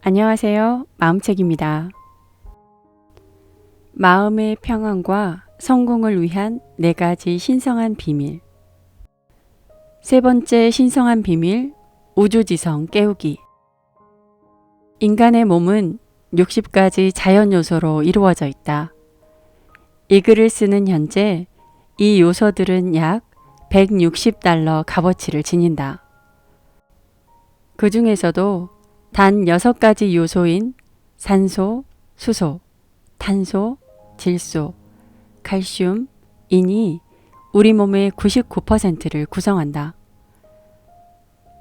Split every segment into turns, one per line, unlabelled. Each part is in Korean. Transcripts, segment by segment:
안녕하세요. 마음책입니다. 마음의 평안과 성공을 위한 4가지 신성한 비밀. 세 번째 신성한 비밀, 우주지성 깨우기. 인간의 몸은 60가지 자연 요소로 이루어져 있다. 이 글을 쓰는 현재 이 요소들은 약 $160 값어치를 지닌다. 그 중에서도 단 6가지 요소인 산소, 수소, 탄소, 질소, 칼슘, 인이 우리 몸의 99%를 구성한다.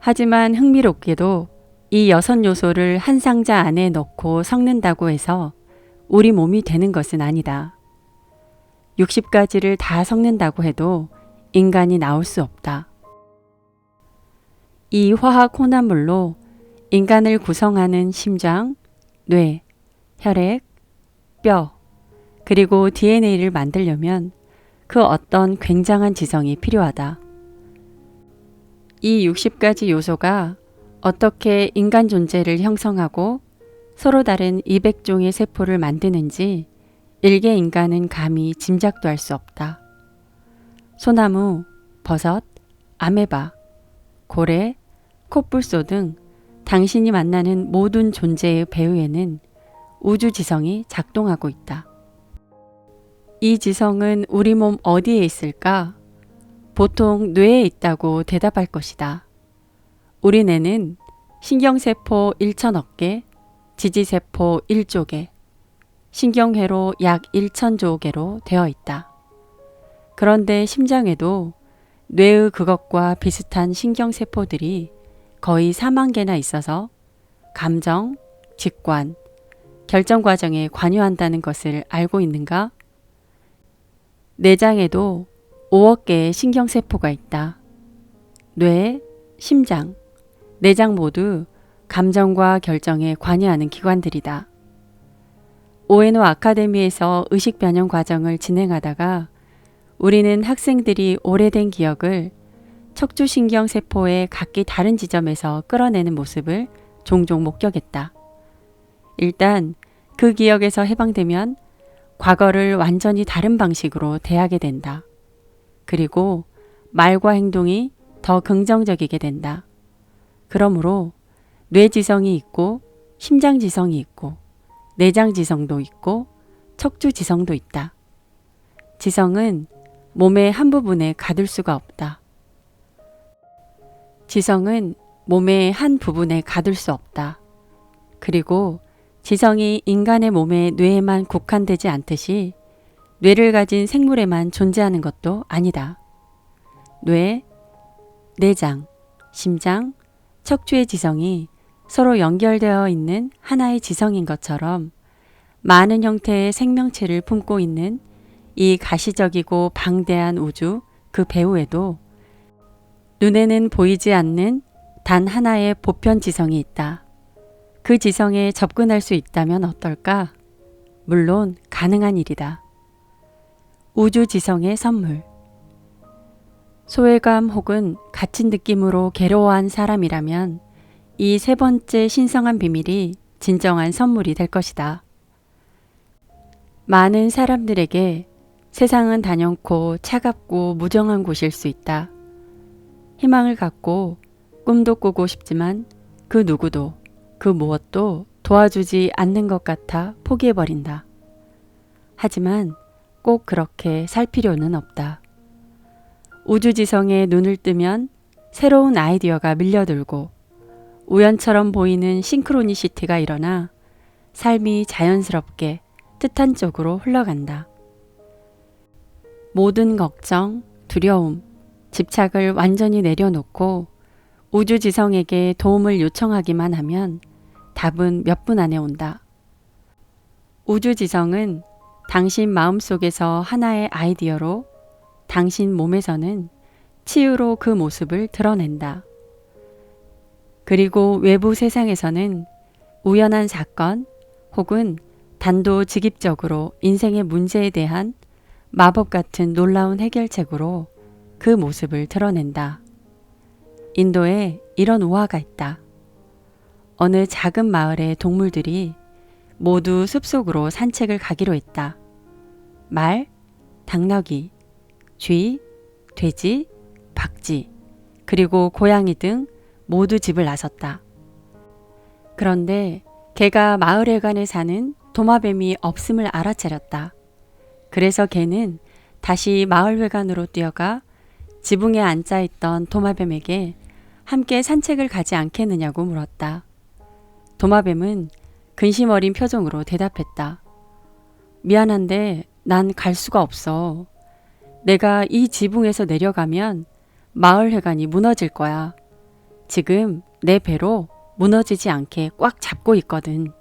하지만 흥미롭게도 이 6요소를 한 상자 안에 넣고 섞는다고 해서 우리 몸이 되는 것은 아니다. 60가지를 다 섞는다고 해도 인간이 나올 수 없다. 이 화학 혼합물로 인간을 구성하는 심장, 뇌, 혈액, 뼈, 그리고 DNA를 만들려면 그 어떤 굉장한 지성이 필요하다. 이 60가지 요소가 어떻게 인간 존재를 형성하고 서로 다른 200종의 세포를 만드는지 일개 인간은 감히 짐작도 할 수 없다. 소나무, 버섯, 아메바, 고래, 코뿔소 등 당신이 만나는 모든 존재의 배후에는 우주지성이 작동하고 있다. 이 지성은 우리 몸 어디에 있을까? 보통 뇌에 있다고 대답할 것이다. 우리 뇌는 신경세포 1천억 개, 지지세포 1조 개, 신경회로 약 1천조 개로 되어 있다. 그런데 심장에도 뇌의 그것과 비슷한 신경세포들이 거의 4만 개나 있어서 감정, 직관, 결정 과정에 관여한다는 것을 알고 있는가? 내장에도 5억 개의 신경세포가 있다. 뇌, 심장, 내장 모두 감정과 결정에 관여하는 기관들이다. 오에노 아카데미에서 의식 변형 과정을 진행하다가 우리는 학생들이 오래된 기억을 척추신경세포의 각기 다른 지점에서 끌어내는 모습을 종종 목격했다. 일단 그 기억에서 해방되면 과거를 완전히 다른 방식으로 대하게 된다. 그리고 말과 행동이 더 긍정적이게 된다. 그러므로 뇌지성이 있고 심장지성이 있고 내장지성도 있고 척추지성도 있다. 지성은 몸의 한 부분에 가둘 수가 없다. 지성은 몸의 한 부분에 가둘 수 없다. 그리고 지성이 인간의 몸의 뇌에만 국한되지 않듯이 뇌를 가진 생물에만 존재하는 것도 아니다. 뇌, 내장, 심장, 척추의 지성이 서로 연결되어 있는 하나의 지성인 것처럼 많은 형태의 생명체를 품고 있는 이 가시적이고 방대한 우주 그 배후에도 눈에는 보이지 않는 단 하나의 보편 지성이 있다. 그 지성에 접근할 수 있다면 어떨까? 물론 가능한 일이다. 우주 지성의 선물. 소외감 혹은 갇힌 느낌으로 괴로워한 사람이라면 이 세 번째 신성한 비밀이 진정한 선물이 될 것이다. 많은 사람들에게 세상은 단연코 차갑고 무정한 곳일 수 있다. 희망을 갖고 꿈도 꾸고 싶지만 그 누구도 그 무엇도 도와주지 않는 것 같아 포기해버린다. 하지만 꼭 그렇게 살 필요는 없다. 우주지성에 눈을 뜨면 새로운 아이디어가 밀려들고 우연처럼 보이는 싱크로니시티가 일어나 삶이 자연스럽게 뜻한 쪽으로 흘러간다. 모든 걱정, 두려움, 집착을 완전히 내려놓고 우주지성에게 도움을 요청하기만 하면 답은 몇 분 안에 온다. 우주지성은 당신 마음속에서 하나의 아이디어로 당신 몸에서는 치유로 그 모습을 드러낸다. 그리고 외부 세상에서는 우연한 사건 혹은 단도직입적으로 인생의 문제에 대한 마법 같은 놀라운 해결책으로 그 모습을 드러낸다. 인도에 이런 우화가 있다. 어느 작은 마을의 동물들이 모두 숲속으로 산책을 가기로 했다. 말, 닭너기, 쥐, 돼지, 박쥐, 그리고 고양이 등 모두 집을 나섰다. 그런데 개가 마을회관에 사는 도마뱀이 없음을 알아차렸다. 그래서 개는 다시 마을회관으로 뛰어가 지붕에 앉아있던 도마뱀에게 함께 산책을 가지 않겠느냐고 물었다. 도마뱀은 근심 어린 표정으로 대답했다. 미안한데 난 갈 수가 없어. 내가 이 지붕에서 내려가면 마을회관이 무너질 거야. 지금 내 배로 무너지지 않게 꽉 잡고 있거든.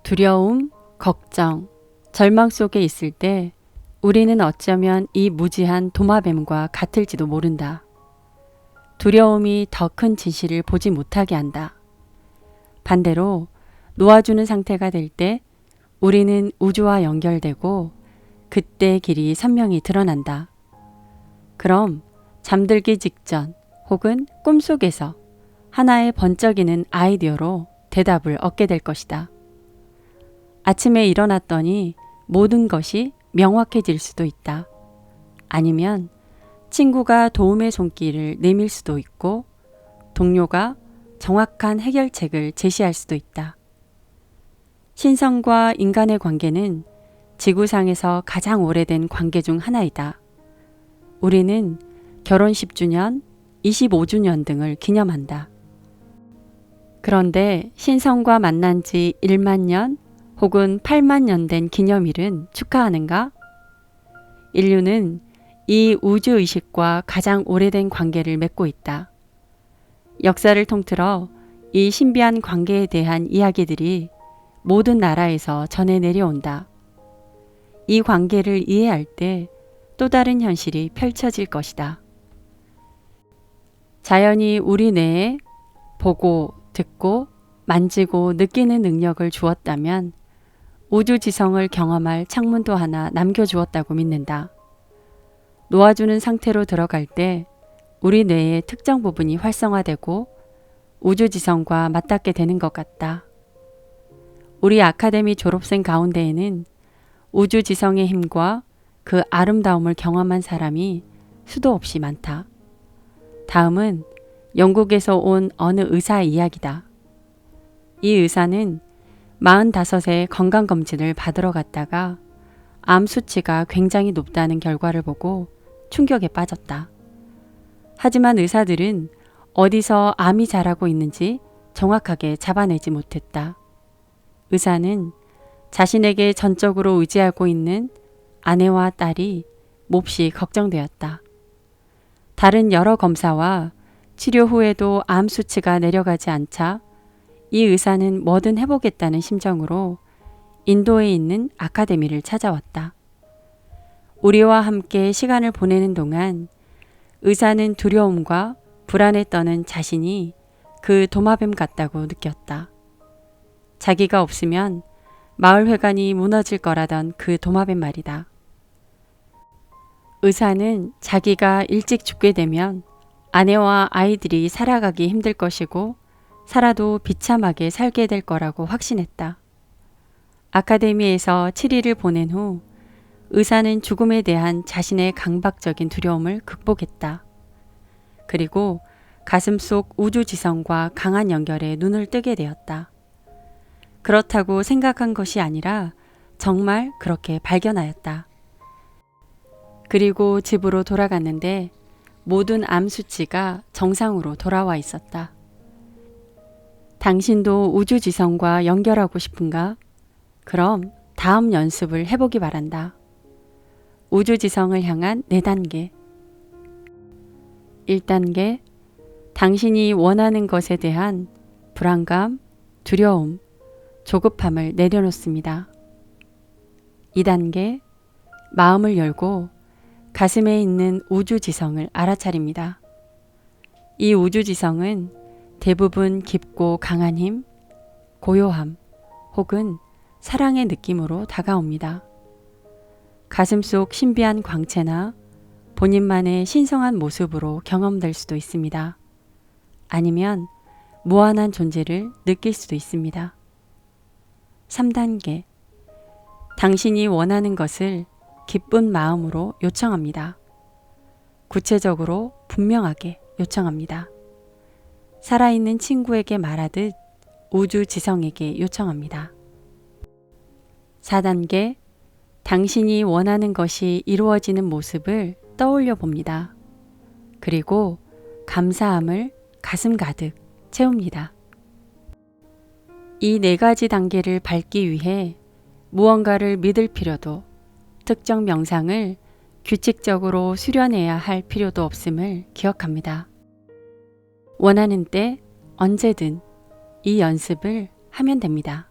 두려움, 걱정, 절망 속에 있을 때 우리는 어쩌면 이 무지한 도마뱀과 같을지도 모른다. 두려움이 더 큰 진실을 보지 못하게 한다. 반대로 놓아주는 상태가 될 때 우리는 우주와 연결되고 그때 길이 선명히 드러난다. 그럼 잠들기 직전 혹은 꿈속에서 하나의 번쩍이는 아이디어로 대답을 얻게 될 것이다. 아침에 일어났더니 모든 것이 명확해질 수도 있다. 아니면 친구가 도움의 손길을 내밀 수도 있고 동료가 정확한 해결책을 제시할 수도 있다. 신성과 인간의 관계는 지구상에서 가장 오래된 관계 중 하나이다. 우리는 결혼 10주년, 25주년 등을 기념한다. 그런데 신성과 만난 지 1만 년 혹은 8만 년 된 기념일은 축하하는가? 인류는 이 우주의식과 가장 오래된 관계를 맺고 있다. 역사를 통틀어 이 신비한 관계에 대한 이야기들이 모든 나라에서 전해 내려온다. 이 관계를 이해할 때 또 다른 현실이 펼쳐질 것이다. 자연이 우리 뇌에 보고, 듣고, 만지고, 느끼는 능력을 주었다면 우주지성을 경험할 창문도 하나 남겨주었다고 믿는다. 놓아주는 상태로 들어갈 때 우리 뇌의 특정 부분이 활성화되고 우주지성과 맞닿게 되는 것 같다. 우리 아카데미 졸업생 가운데에는 우주지성의 힘과 그 아름다움을 경험한 사람이 수도 없이 많다. 다음은 영국에서 온 어느 의사의 이야기다. 이 의사는 45세 건강검진을 받으러 갔다가 암 수치가 굉장히 높다는 결과를 보고 충격에 빠졌다. 하지만 의사들은 어디서 암이 자라고 있는지 정확하게 잡아내지 못했다. 의사는 자신에게 전적으로 의지하고 있는 아내와 딸이 몹시 걱정되었다. 다른 여러 검사와 치료 후에도 암 수치가 내려가지 않자 이 의사는 뭐든 해보겠다는 심정으로 인도에 있는 아카데미를 찾아왔다. 우리와 함께 시간을 보내는 동안 의사는 두려움과 불안에 떠는 자신이 그 도마뱀 같다고 느꼈다. 자기가 없으면 마을회관이 무너질 거라던 그 도마뱀 말이다. 의사는 자기가 일찍 죽게 되면 아내와 아이들이 살아가기 힘들 것이고 살아도 비참하게 살게 될 거라고 확신했다. 아카데미에서 7일을 보낸 후 의사는 죽음에 대한 자신의 강박적인 두려움을 극복했다. 그리고 가슴 속 우주지성과 강한 연결에 눈을 뜨게 되었다. 그렇다고 생각한 것이 아니라 정말 그렇게 발견하였다. 그리고 집으로 돌아갔는데 모든 암 수치가 정상으로 돌아와 있었다. 당신도 우주지성과 연결하고 싶은가? 그럼 다음 연습을 해보기 바란다. 우주지성을 향한 4단계. 1단계, 당신이 원하는 것에 대한 불안감, 두려움, 조급함을 내려놓습니다. 2단계, 마음을 열고 가슴에 있는 우주지성을 알아차립니다. 이 우주지성은 대부분 깊고 강한 힘, 고요함 혹은 사랑의 느낌으로 다가옵니다. 가슴 속 신비한 광채나 본인만의 신성한 모습으로 경험될 수도 있습니다. 아니면 무한한 존재를 느낄 수도 있습니다. 3단계. 당신이 원하는 것을 기쁜 마음으로 요청합니다. 구체적으로 분명하게 요청합니다. 살아있는 친구에게 말하듯 우주 지성에게 요청합니다. 4단계. 당신이 원하는 것이 이루어지는 모습을 떠올려 봅니다. 그리고 감사함을 가슴 가득 채웁니다. 이 4가지 단계를 밟기 위해 무언가를 믿을 필요도, 특정 명상을 규칙적으로 수련해야 할 필요도 없음을 기억합니다. 원하는 때 언제든 이 연습을 하면 됩니다.